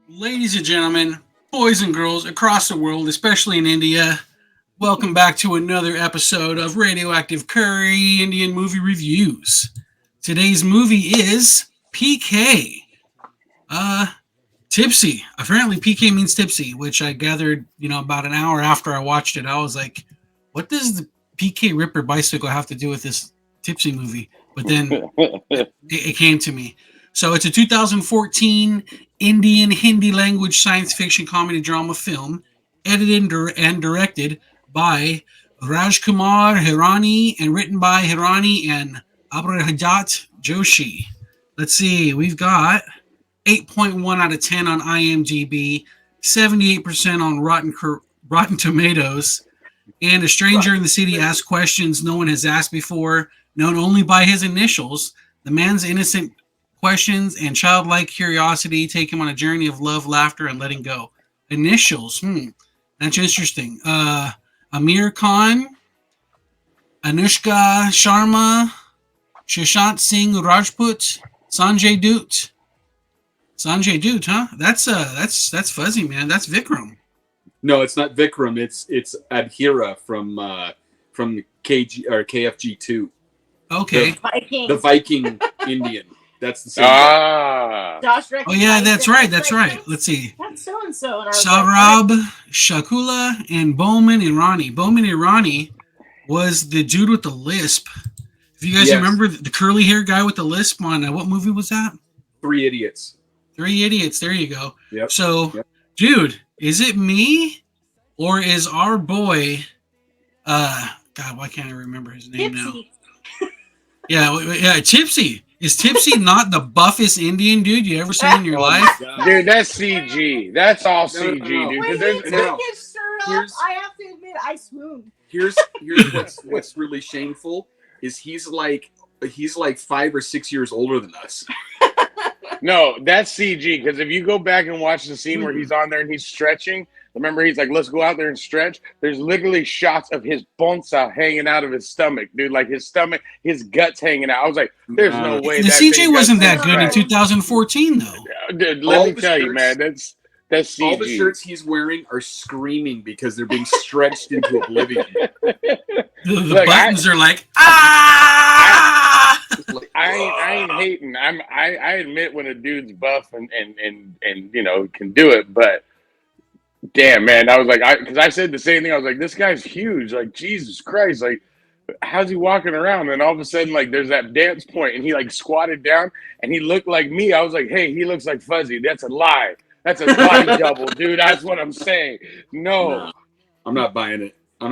Ladies and gentlemen, boys and girls across the world, especially in India, welcome back to another episode of Radioactive Curry Indian Movie Reviews. Today's movie is PK. Uh, Tipsy. Apparently, PK means tipsy, which I gathered, about an hour after I watched it. I was like, what does the PK Ripper bicycle have to do with this tipsy movie? But then it came to me. So it's a 2014 Indian Hindi language science fiction comedy drama film, edited and directed by Rajkumar Hirani and written by Hirani and Abrahajat Joshi. Let's see, we've got 8.1 out of 10 on IMDb, 78% on Rotten Tomatoes, and a stranger in the city asks questions no one has asked before, known only by his initials. The man's innocent questions and childlike curiosity take him on a journey of love, laughter, and letting go. Initials, that's interesting. Amir Khan, Anushka Sharma, Shashant Singh Rajput, Sanjay Dutt. Sanjay Dutt, huh? That's fuzzy, man. That's Vikram. No, it's not Vikram. It's Adhira from KG or KFG2. Okay. The Viking Indian. That's the same guy. Josh Oh yeah, that's right. That's right. Let's see. That's so and so. Saurabh, Shakula, and Bowman and Ronnie. Bowman and Ronnie was the dude with the lisp. If you guys remember the curly hair guy with the lisp on what movie was that? Three Idiots. Three Idiots. There you go. Yep. So, dude, is it me or is our boy? God, why can't I remember his name Tipsy. now? Yeah, Tipsy. Is Tipsy not the buffest Indian dude you ever seen in your life? Dude, that's CG. That's all CG, dude. When he took his shirt off, I have to admit, I swooned. Here's what's really shameful is he's like 5 or 6 years older than us. No, that's CG. Because if you go back and watch the scene where he's on there and he's stretching, remember he's like, let's go out there and stretch. There's literally shots of his bonsa hanging out of his stomach, dude. Like his stomach, his guts hanging out. I was like, there's no way. The CG wasn't that good in 2014, though. Dude, let me tell you, man, that's CG. All the shirts he's wearing are screaming because they're being stretched into oblivion. The buttons are like, ah! I ain't hating. I admit when a dude's buff and can do it, but damn, man, I was like, because I said the same thing. I was like, this guy's huge. Like, Jesus Christ, like, how's he walking around? And all of a sudden, like, there's that dance point, and he like squatted down, and he looked like me. I was like, hey, he looks like Fuzzy. That's a lie. That's a body double, dude. That's what I'm saying. No, I'm not buying it. So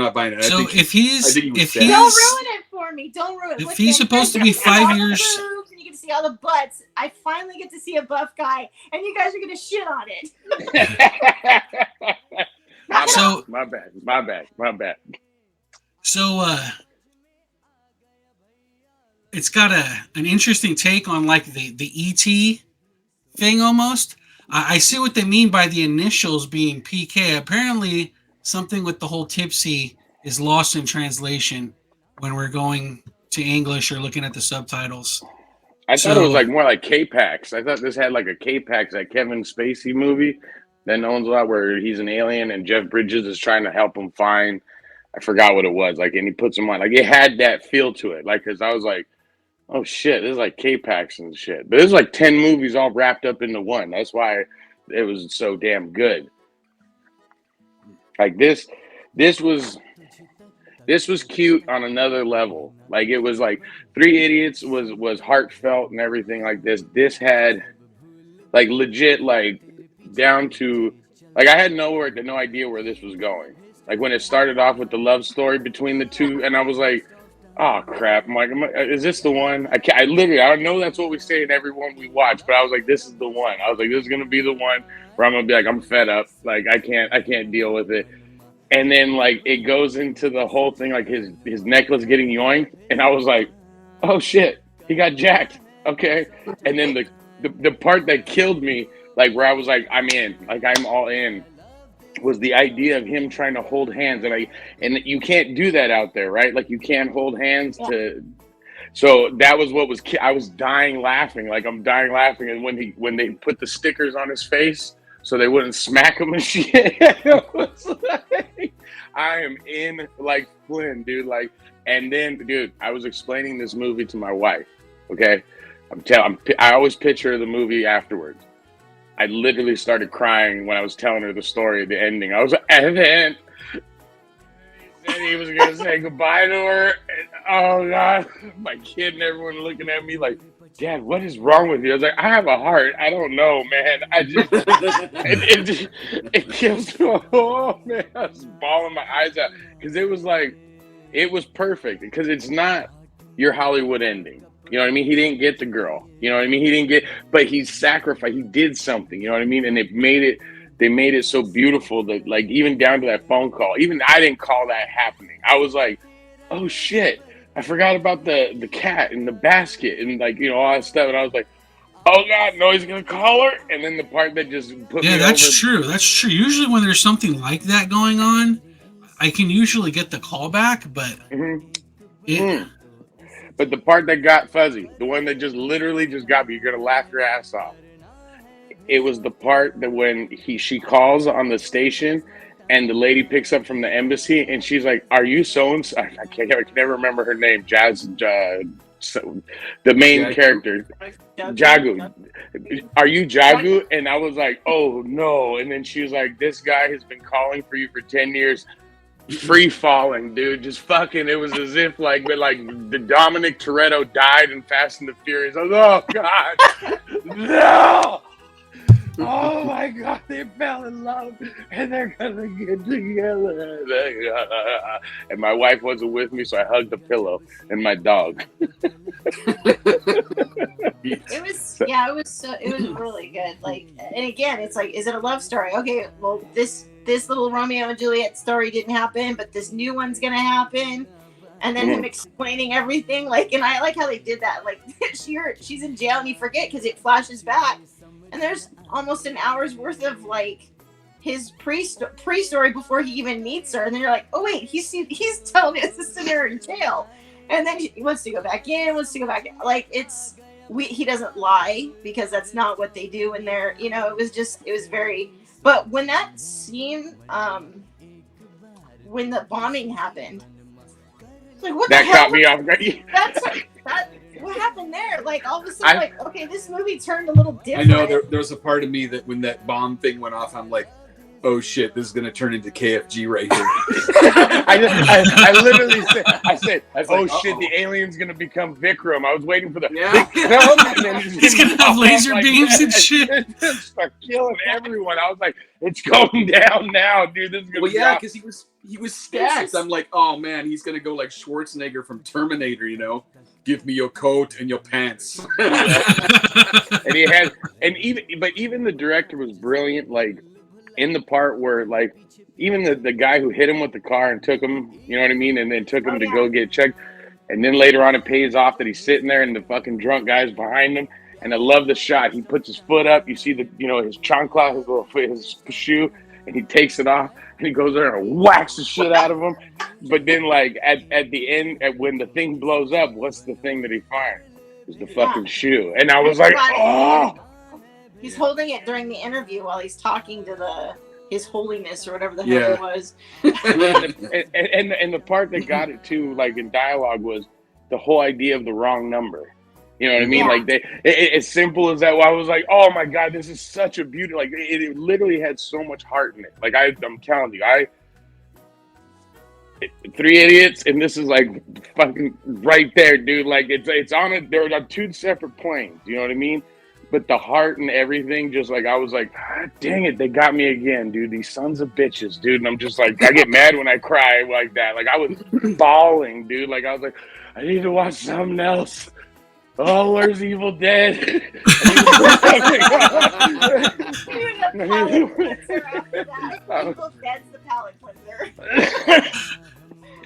if he's don't ruin it for me. Don't ruin it. If he's supposed to be 5 years, and you get to see all the butts. I finally get to see a buff guy, and you guys are gonna shit on it. My bad. So it's got an interesting take on like the ET thing almost. I see what they mean by the initials being PK. Apparently, something with the whole tipsy is lost in translation when we're going to English or looking at the subtitles. I thought it was like more like K-Pax. I thought this had like a K-Pax, that Kevin Spacey movie that no one's about, where he's an alien and Jeff Bridges is trying to help him find. I forgot what it was. Like, and he puts him on. Like, it had that feel to it. Like, because I was like, oh shit, this is like K-Pax and shit. But there's like 10 movies all wrapped up into one. That's why it was so damn good. Like this was cute on another level. Like, it was like Three Idiots was heartfelt and everything like this. This had like legit, like down to, like, I had no idea where this was going. Like when it started off with the love story between the two, and I was like, oh crap! I'm like, is this the one? I know that's what we say in every one we watch, but I was like, this is the one. I was like, this is gonna be the one where I'm gonna be like, I'm fed up. Like I can't deal with it. And then like it goes into the whole thing, like his necklace getting yoinked, and I was like, oh shit, he got jacked. Okay. And then the part that killed me, like where I was like, I'm in, like I'm all in, was the idea of him trying to hold hands, and you can't do that out there, right? Like you can't hold hands to. So that was what was. I was dying laughing, like I'm dying laughing, and when they put the stickers on his face, so they wouldn't smack him and shit. It was like, I am in like Flynn, dude. Like, and then, dude, I was explaining this movie to my wife. Okay, I always picture the movie afterwards. I literally started crying when I was telling her the story, the ending. I was like, and then he said he was gonna say goodbye to her. And, oh God, my kid and everyone looking at me like, Dad, what is wrong with you? I was like, I have a heart. I don't know, man. I just it kills me. Oh man, I was bawling my eyes out because it was like, it was perfect because it's not your Hollywood ending. You know what I mean? He didn't get the girl. You know what I mean? He didn't get, but he sacrificed. He did something. You know what I mean? And they made it so beautiful that, like, even down to that phone call, even I didn't call that happening. I was like, oh shit, I forgot about the cat and the basket and, like, you know, all that stuff. And I was like, oh God, no, he's gonna call her. And then the part that just put me over. Yeah, that's true. That's true. Usually when there's something like that going on, I can usually get the call back, but But the part that got fuzzy, the one that just literally just got me, you're gonna laugh your ass off. It was the part that when she calls on the station and the lady picks up from the embassy and she's like, "Are you so and so?" I can never remember her name. The main character, Jagu. Are you Jagu? And I was like, "Oh no!" And then she was like, "This guy has been calling for you for 10 years." Free falling, dude. Just fucking. It was as if like the Dominic Toretto died in Fast and the Furious. I was, oh God, no! Oh my God, they fell in love and they're gonna get together. And my wife wasn't with me, so I hugged the pillow and my dog. It was really good. Like, and again, it's like, is it a love story? Okay, well, this little Romeo and Juliet story didn't happen, but this new one's gonna happen. And then him explaining everything, like, and I like how they did that. Like, she's in jail and you forget because it flashes back, and there's almost an hour's worth of like his pre-story before he even meets her, and then you're like, oh wait, he's telling us this in her in jail, and then he wants to go back in, like he doesn't lie because that's not what they do in there. You know, it was very. But when that scene, when the bombing happened, like, what that the hell? Caught me off guard. What happened there? Like, all of a sudden, like, okay, this movie turned a little different. I know there was a part of me that when that bomb thing went off, I'm like, oh shit, this is gonna turn into KFG right here. I literally said, oh like, shit, the alien's gonna become Vikram. I was waiting for the Vikram, and then he's gonna have laser beams and shit. Start killing everyone. I was like, it's going down now, dude. This is gonna be because he was stacked. I'm like, oh man, he's gonna go like Schwarzenegger from Terminator, you know? Give me your coat and your pants. And even the director was brilliant, like in the part where like even the guy who hit him with the car and took him, you know what I mean, and then took him to go get checked, and then later on it pays off that he's sitting there and the fucking drunk guy's behind him. And I love the shot. He puts his foot up, you see his chancla, his shoe, and he takes it off and he goes there and whacks the shit out of him. But then like at the end, when the thing blows up, what's the thing that he finds? It's the fucking shoe. And I was like, oh. He's holding it during the interview while he's talking to His Holiness or whatever the hell it was. and the part that got it too, like in dialogue, was the whole idea of the wrong number. You know what I mean? Yeah. Like as simple as that. I was like, oh my God, this is such a beauty. Like it literally had so much heart in it. Like I'm telling you, Three Idiots, and this is like fucking right there, dude. Like it's on it. They're on two separate planes. You know what I mean? But the heart and everything, just like I was like, ah, dang it, they got me again, dude. These sons of bitches, dude. And I'm just like, I get mad when I cry like that. Like I was bawling, dude. Like I was like, I need to watch something else. Oh, where's Evil Dead?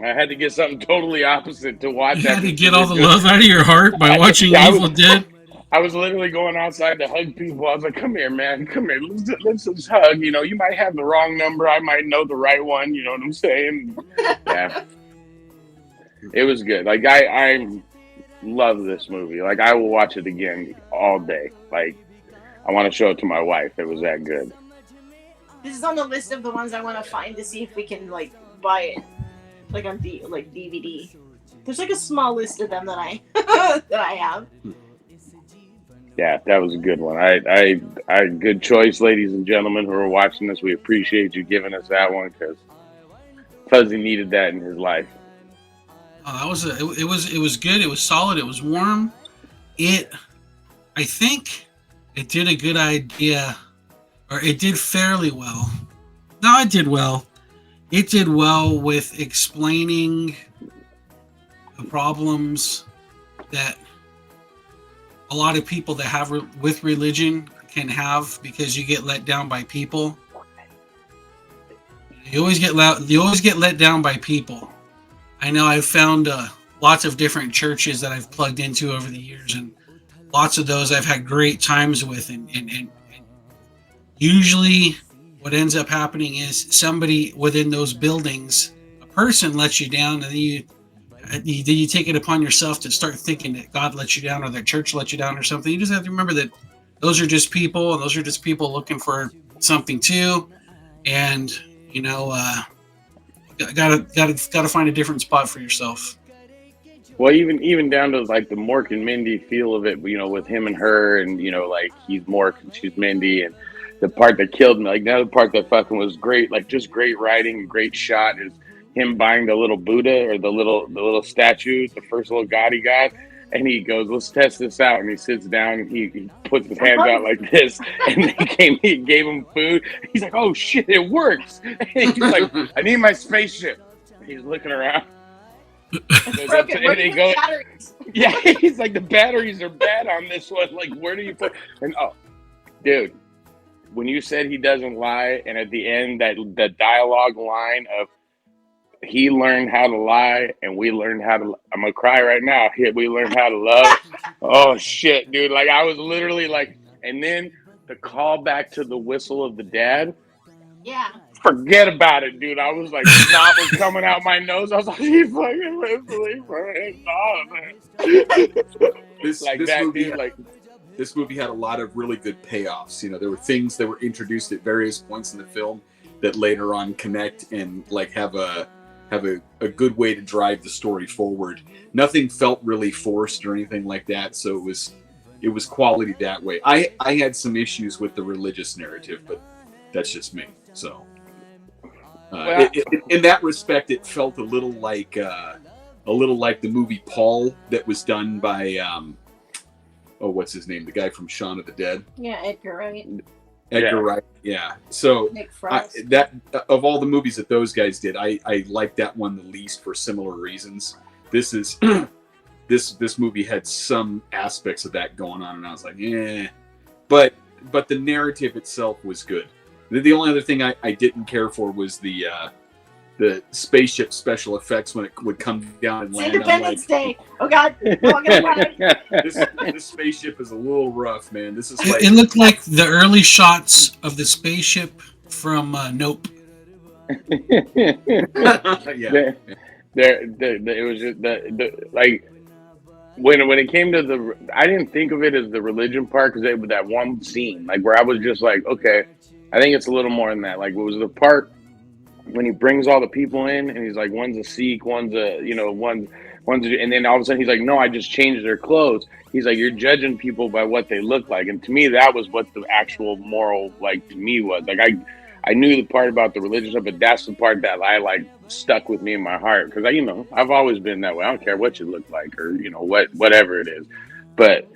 I had to get something totally opposite to watch. You had to get all the love out of your heart by watching Evil Dead. I was literally going outside to hug people. I was like, come here, man. Come here. Let's just hug. You know, you might have the wrong number. I might know the right one. You know what I'm saying? Yeah. It was good. Like, I love this movie. Like, I will watch it again all day. Like, I want to show it to my wife. It was that good. This is on the list of the ones I want to find to see if we can like buy it, like on DVD. There's like a small list of them that I that I have. Yeah, that was a good one. I good choice, ladies and gentlemen who are watching this. We appreciate you giving us that one because Fuzzy needed that in his life. That was it was good. It was solid. It was warm. I think it did a good idea, or it did fairly well. No, it did well. It did well with explaining the problems that a lot of people that have with religion can have because you get let down by people. You always get let down by people. I know I've found lots of different churches that I've plugged into over the years, and lots of those I've had great times with, and usually what ends up happening is somebody within those buildings, a person lets you down, and then you take it upon yourself to start thinking that God let you down or that church let you down or something. You just have to remember that those are just people, and those are just people looking for something too, and you know, gotta find a different spot for yourself. Well, even down to like the Mork and Mindy feel of it, you know, with him and her, and you know, like he's Mork and she's Mindy, and the part that killed me, like the other part that fucking was great, like just great writing, great shot is him buying the little Buddha or the little statue, the first little god he got, and he goes, "Let's test this out," and he sits down and he puts his hands out like this, and he gave him food. He's like, "Oh shit, it works!" And he's like, "I need my spaceship." He's looking around. And he goes, yeah, he's like, the batteries are bad on this one. Like, where do you put? And oh, dude, when you said he doesn't lie, and at the end that the dialogue line of he learned how to lie and we learned how to. I'm gonna cry right now. We learned how to love. Oh shit, dude! Like I was literally like, and then the call back to the whistle of the dad. Yeah. Forget about it, dude. I was like, snot was coming out my nose. I was like, he fucking whistling for his dog. This movie had a lot of really good payoffs. You know, there were things that were introduced at various points in the film that later on connect and like have a good way to drive the story forward. Nothing felt really forced or anything like that, so it was quality that way. I had some issues with the religious narrative, but that's just me. So in that respect, it felt a little like the movie Paul that was done by what's his name? The guy from Shaun of the Dead. Yeah, Edgar Wright. Edgar Wright. Yeah. So that of all the movies that those guys did, I like that one the least for similar reasons. This is this movie had some aspects of that going on, and I was like, but the narrative itself was good. The only other thing I didn't care for was the spaceship special effects when it would come down and land. Independence Day. Oh God. This spaceship is a little rough, man. This is like, it looked like the early shots of the spaceship from Nope. Yeah. It was just the like when it came to I didn't think of it as the religion part because that one scene like where I was just like, okay, I think it's a little more than that. Like it was the part when he brings all the people in and he's like, one's a Sikh, one's a, you know, one's and then all of a sudden he's like, no, I just changed their clothes. He's like, you're judging people by what they look like. And to me, that was what the actual moral, like, to me was. Like, I knew the part about the religion stuff, but that's the part that I, like, stuck with me in my heart. Because, you know, I've always been that way. I don't care what you look like or, you know, whatever it is. But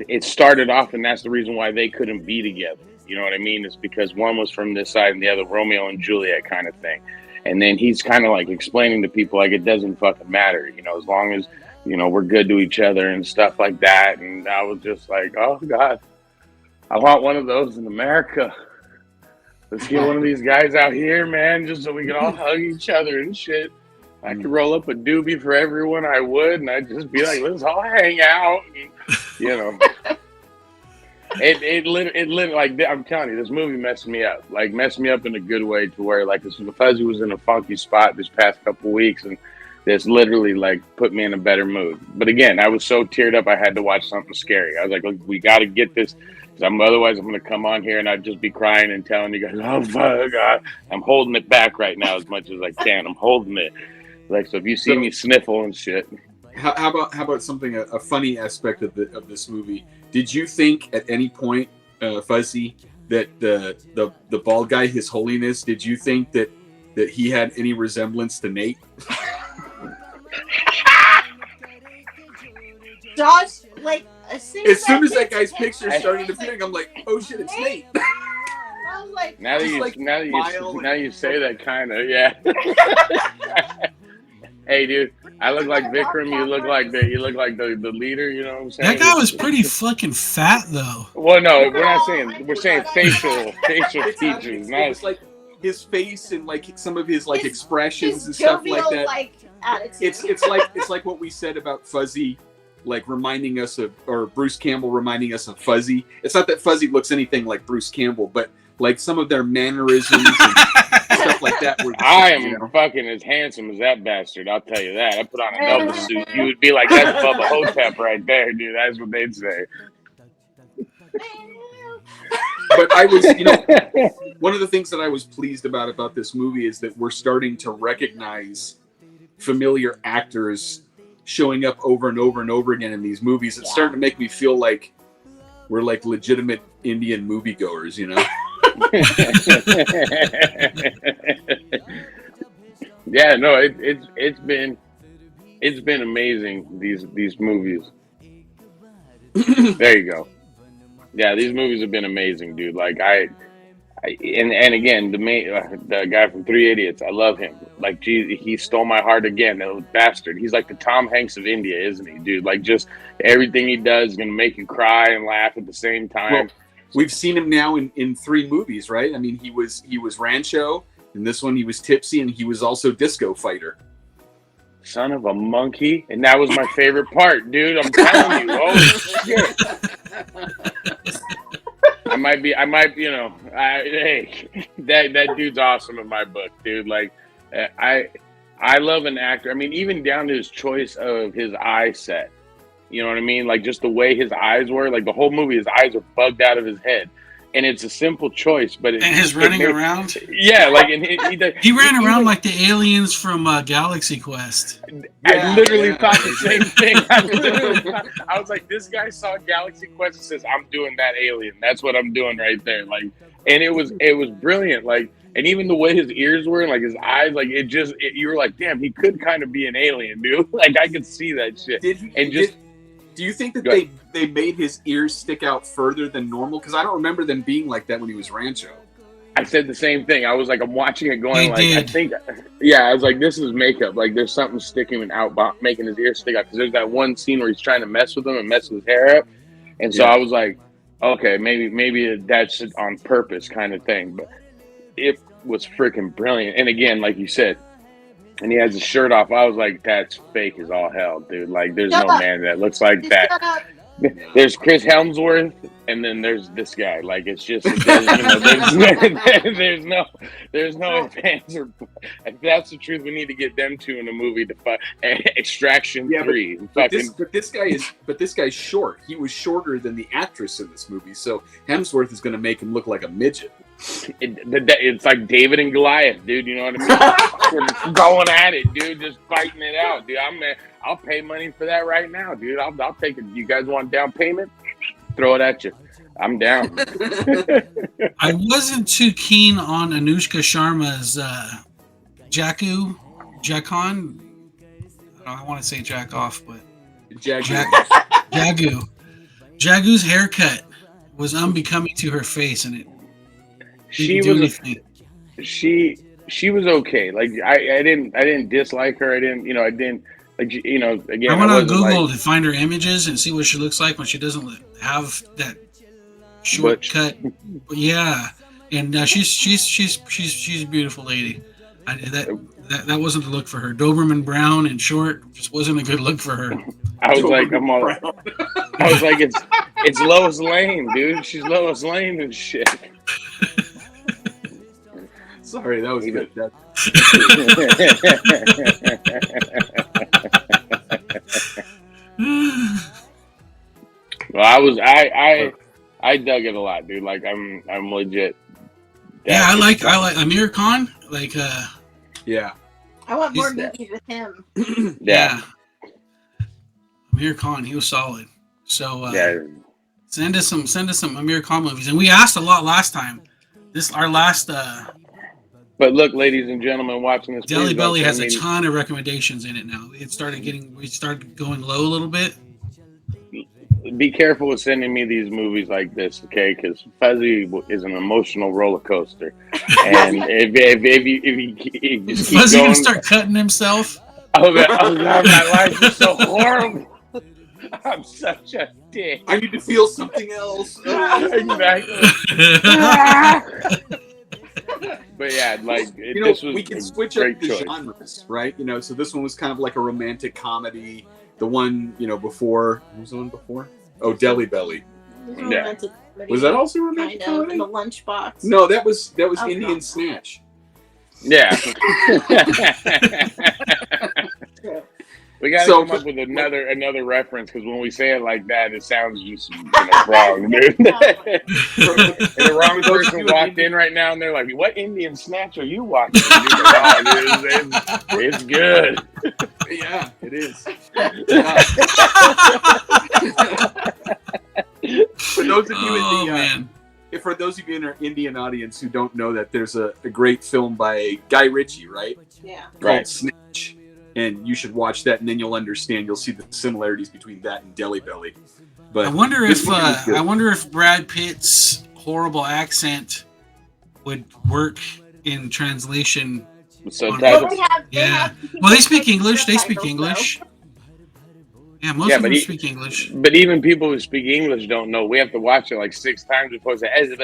it started off, and that's the reason why they couldn't be together. You know what I mean? It's because one was from this side and the other, Romeo and Juliet kind of thing. And then he's kind of like explaining to people like it doesn't fucking matter, you know, as long as, you know, we're good to each other and stuff like that. And I was just like, oh God, I want one of those in America. Let's get one of these guys out here, man, just so we can all hug each other and shit. I could roll up a doobie for everyone I would, and I'd just be like, let's all hang out. And, you know. It literally, like, I'm telling you, this movie messed me up in a good way to where, like, Fuzzy was in a funky spot this past couple weeks, and This literally like put me in a better mood. But again, I was so teared up, I had to watch something scary. I was like, look, we got to get this, because otherwise I'm going to come on here and I'd just be crying and telling you guys, oh fuck, God. I'm holding it back right now as much as I can. I'm holding it. Like, so if you see me sniffle and shit. How about something, a funny aspect of this movie? Did you think at any point, Fuzzy, that the bald guy, His Holiness, did you think that he had any resemblance to Nate? Josh, like, as soon as that guy's picture started appearing, I'm like, oh shit, it's Nate. I was like, now you say that, kind of, yeah. Hey, dude, I look like Vikram. You look like the leader. You know what I'm saying? That guy was pretty fucking fat, though. Well, no, we're not saying. We're saying facial features. It's like his face and like some of his like expressions and stuff like that. Like, attitude. It's like what we said about Fuzzy, like reminding us of, or Bruce Campbell reminding us of Fuzzy. It's not that Fuzzy looks anything like Bruce Campbell, but like some of their mannerisms and stuff like that. I am fucking as handsome as that bastard. I'll tell you that. I put on a double suit. You would be like, that's Bubba Hotep right there, dude. That's what they'd say. But I was, one of the things that I was pleased about this movie is that we're starting to recognize familiar actors showing up over and over and over again in these movies. It's starting to make me feel like we're like legitimate Indian moviegoers, Yeah, no, it's been amazing, these movies. There you go. Yeah, these movies have been amazing, dude. Like and again, the guy from Three Idiots, I love him. Like, geez, he stole my heart again. That bastard. He's like the Tom Hanks of India, isn't he, dude? Like, just everything he does is gonna make you cry and laugh at the same time. Well, we've seen him now in 3 movies, right? I mean, he was Rancho. In this one, he was Tipsy, and he was also Disco Fighter. Son of a monkey. And that was my favorite part, dude. I'm telling you. Holy shit. I might, hey, that dude's awesome in my book, dude. Like, I love an actor. I mean, even down to his choice of his eye set. You know what I mean? Like, just the way his eyes were. Like, the whole movie, his eyes are bugged out of his head. And it's a simple choice, but and his running around. Yeah, like, and he ran around like the aliens from Galaxy Quest. I literally thought the same thing. I was like, this guy saw Galaxy Quest and says, "I'm doing that alien. That's what I'm doing right there." Like, and it was brilliant. Like, and even the way his ears were, and like his eyes, like you were like, damn, he could kind of be an alien, dude. Like, I could see that shit. Do you think that they made his ears stick out further than normal? Because I don't remember them being like that when he was Rancho. I said the same thing. I was like, I'm watching it going I was like, this is makeup. Like, there's something sticking out, making his ears stick out. Because there's that one scene where he's trying to mess with him and mess with his hair up. And so I was like, okay, maybe that's on purpose kind of thing. But it was freaking brilliant. And again, like you said, and he has his shirt off. I was like, that's fake as all hell, dude. Like, there's no man that looks like that. There's Chris Hemsworth, and then there's this guy. Like, it's just, there's no advance. If that's the truth, we need to get them two in a movie to fight. Extraction 3. But this guy's short. He was shorter than the actress in this movie, so Hemsworth is going to make him look like a midget. It's like David and Goliath, dude. You know what I mean? We're going at it, dude. Just fighting it out, dude. I'll pay money for that right now, dude. I'll take it. You guys want down payment? Throw it at you. I'm down. I wasn't too keen on Anushka Sharma's Jackon. I want to say jack off, but Jagu. Jagu's haircut was unbecoming to her face, and it. She was okay. Like, I didn't dislike her. I didn't again. I went on Google to find her images and see what she looks like when she doesn't have that short cut. Yeah, and she's a beautiful lady. That wasn't the look for her. Doberman Brown and short just wasn't a good look for her. I was like, it's Lois Lane, dude. She's Lois Lane and shit. Sorry, that was good. Well, I dug it a lot, dude. Like I'm legit. Yeah, I like Amir Khan. Like, yeah, I want more movies with him. Yeah. Amir Khan, he was solid. So send us some Amir Khan movies, and we asked a lot last time. Our last. But look, ladies and gentlemen, watching this, Deli Belly has a ton of recommendations in it now. We started going low a little bit. Be careful with sending me these movies like this, okay? Because Fuzzy is an emotional roller coaster, and if you just keep Fuzzy going, gonna start cutting himself. Oh God, my life is so horrible. I'm such a dick. I need to feel something else. Exactly. But yeah, like we can switch up the genres, right? So this one was kind of like a romantic comedy. The one, before, what was the one before? Oh, Deli Belly. Yeah. Was that also romantic comedy? In the lunchbox. No, that was Indian Snatch. Yeah. We gotta come up with another reference, because when we say it like that, it sounds just wrong, dude. And the wrong person walked in right now, and they're like, "What Indian Snatch are you watching?" It's good. Yeah, it is. For those of you for those of you in our Indian audience who don't know that, there's a great film by Guy Ritchie, right? Yeah. Called Snatch. And you should watch that, and then you'll understand. You'll see the similarities between that and Deli Belly. But I wonder if Brad Pitt's horrible accent would work in translation. Subtitles. Well, they speak English. They speak English. Yeah, most of them speak English. But even people who speak English don't know. We have to watch it like 6 times before say, like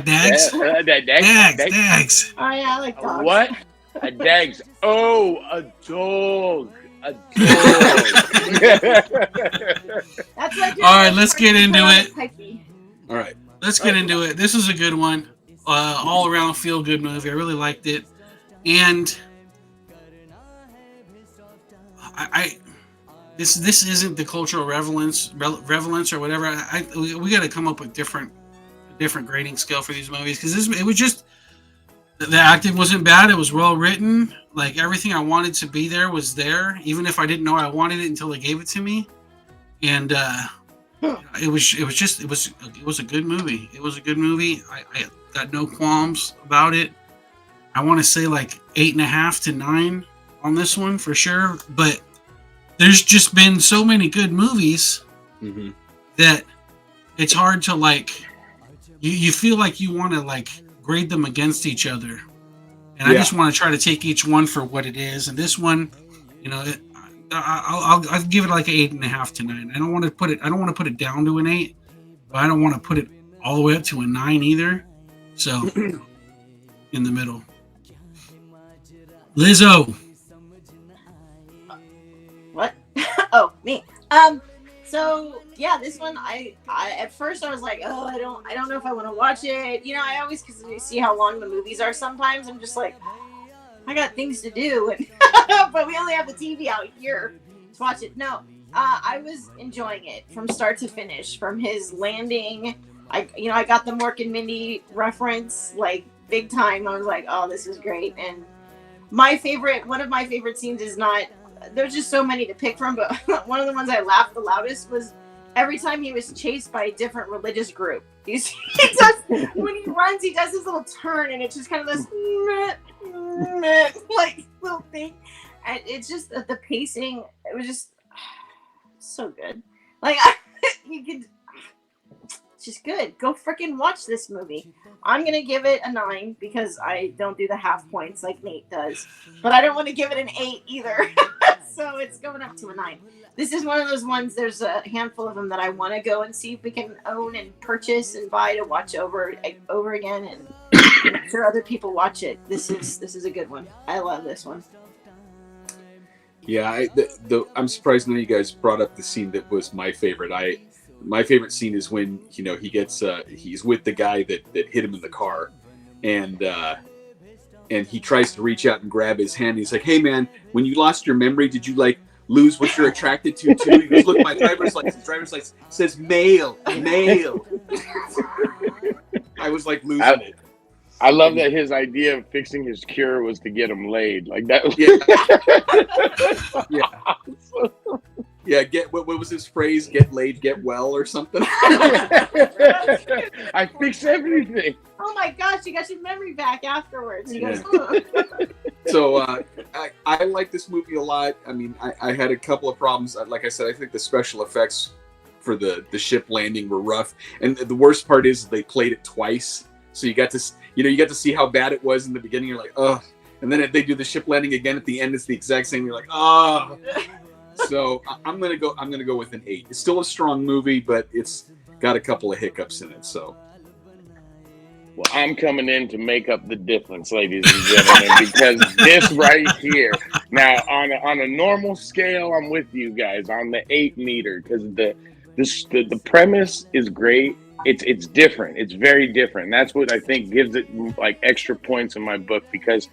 dags? Dags. Oh, yeah, I like dogs. What? A dags. Oh, a dog. A dog. That's what. All right, let's get into it. All right. Let's get into it. This is a good one. All around feel good movie. I really liked it. And this isn't the cultural relevance or whatever. We got to come up with different grading scale for these movies, because it was just, the acting wasn't bad. It was well written. Like, everything I wanted to be there was there, even if I didn't know I wanted it until they gave it to me. And it was a good movie. It was a good movie. I got no qualms about it. I want to say like 8.5 to 9 on this one for sure. But there's just been so many good movies that it's hard to like. You feel like you want to like grade them against each other, and I just want to try to take each one for what it is. And this one, I'll give it like 8.5 to 9. I don't want to put it down to an 8, but I don't want to put it all the way up to a 9 either. So in the middle. Lizzo. What? Oh, me. So yeah, this one I at first I was like, oh, I don't know if I want to watch it. I always, because you see how long the movies are sometimes, I'm just like, I got things to do, and but we only have the TV out here to watch it. No, I was enjoying it from start to finish, from his landing. I got the Mork and Mindy reference like big time. I was like, oh, this is great. And one of my favorite scenes is not. There's just so many to pick from, but one of the ones I laughed the loudest was every time he was chased by a different religious group. When he runs, he does this little turn, and it's just kind of this like little thing, and it's just the pacing. It was just so good. Like you could, it's just good. Go freaking watch this movie. I'm gonna give it a 9 because I don't do the half points like Nate does, but I don't want to give it an 8 either. So it's going up to a 9. This is one of those ones, there's a handful of them that I want to go and see if we can own and purchase and buy to watch over again, and make sure other people watch it. This is a good one. I love this one. Yeah, I'm surprised none of you guys brought up the scene that was my favorite. My favorite scene is when he gets he's with the guy that hit him in the car, and he tries to reach out and grab his hand. He's like, "Hey man, when you lost your memory, did you like lose what you're attracted to too. He goes, look, my driver's license says male. I was like losing it. I love that his idea of fixing his cure was to get him laid. Like that. Yeah. Get what was his phrase? Get laid, get well, or something. I fix everything. Oh my gosh, you got your memory back afterwards. He goes, So I like this movie a lot. I mean, I had a couple of problems. Like I said, I think the special effects for the ship landing were rough, and the worst part is they played it twice. So you got to see how bad it was in the beginning. You're like, oh, and then if they do the ship landing again at the end, it's the exact same. You're like, oh. So I'm gonna go with an 8. It's still a strong movie, but it's got a couple of hiccups in it. So. Well, I'm coming in to make up the difference, ladies and gentlemen, because this right here. Now, on a normal scale, I'm with you guys on the 8 meter because the premise is great. It's different. It's very different. That's what I think gives it like extra points in my book, because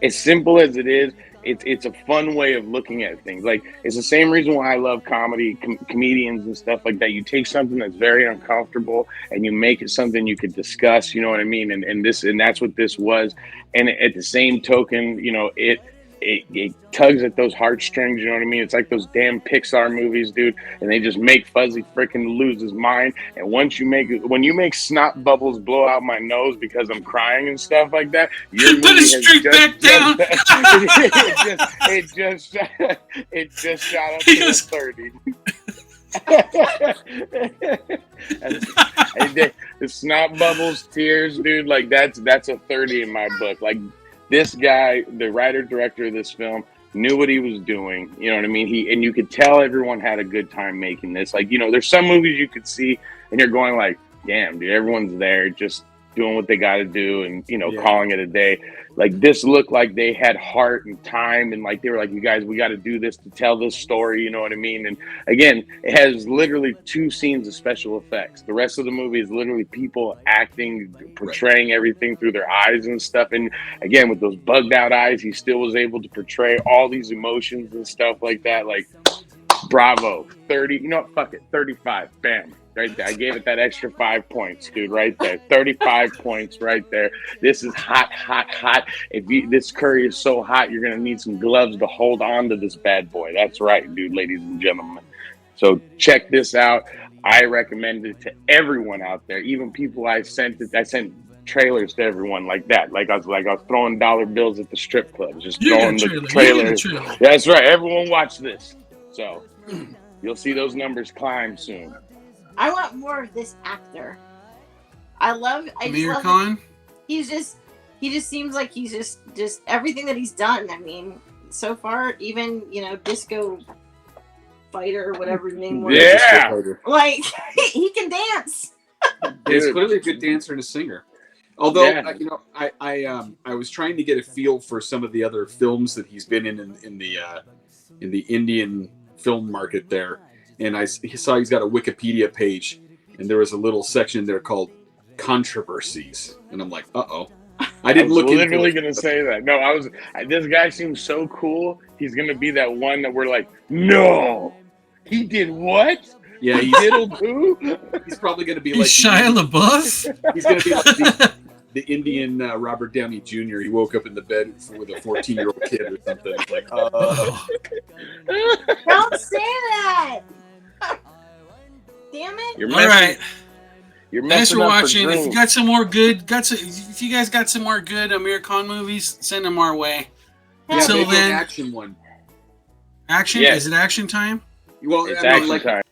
as simple as it is, it's a fun way of looking at things. Like, it's the same reason why I love comedy, comedians and stuff like that. You take something that's very uncomfortable and you make it something you could discuss, you know what I mean? And that's what this was. And at the same token, you know, it tugs at those heartstrings, you know what I mean? It's like those damn Pixar movies, dude, and they just make Fuzzy freaking lose his mind. And when you make snot bubbles blow out my nose because I'm crying and stuff like that, your movie Put it straight back down. It just shot up to 30. The snot bubbles, tears, dude, like that's a 30 in my book. Like, this guy, the writer-director of this film, knew what he was doing. You know what I mean? And you could tell everyone had a good time making this. Like, you know, there's some movies you could see and you're going like, damn, dude, everyone's there just doing what they got to do and, you know, calling it a day. Like, this looked like they had heart and time, and like they were like, you guys, we got to do this to tell this story, you know what I mean? And again, it has literally 2 scenes of special effects. The rest of the movie is literally people acting, portraying everything through their eyes and stuff. And again, with those bugged out eyes, he still was able to portray all these emotions and stuff like that. Like, bravo. 30, you know what, fuck it, 35, bam. Right there. I gave it that extra 5 points, dude, right there. 35 points right there. This is hot, hot, hot. This curry is so hot, you're going to need some gloves to hold on to this bad boy. That's right, dude, ladies and gentlemen. So check this out. I recommend it to everyone out there, even people I sent trailers to everyone like that. Like I was throwing dollar bills at the strip club, just throwing the trailers. That's right. Everyone watch this. So you'll see those numbers climb soon. I want more of this actor. Amir Khan? He just seems like he's just everything that he's done. I mean, so far, even, you know, Disco Fighter or whatever his name was. Yeah. Like, he can dance. He's clearly a good dancer and a singer. Although, you know, I was trying to get a feel for some of the other films that he's been in the Indian film market there. And I saw he's got a Wikipedia page, and there was a little section there called controversies. And I'm like, uh-oh. I didn't look into it. I was literally going to say that. No, this guy seems so cool. He's going to be that one that we're like, no, he did what? Yeah, he diddled who? He's probably going to be like Shia LaBeouf. He's going to be like the Indian Robert Downey Jr. He woke up in the bed with a 14-year-old kid or something. It's like, don't say that. Damn it! All right. Thanks for watching. If you got some more good, if you guys got some more good Amir Khan movies, send them our way. Yeah, until then, an action one. Action? Yeah. Is it action time? Well, it's action time.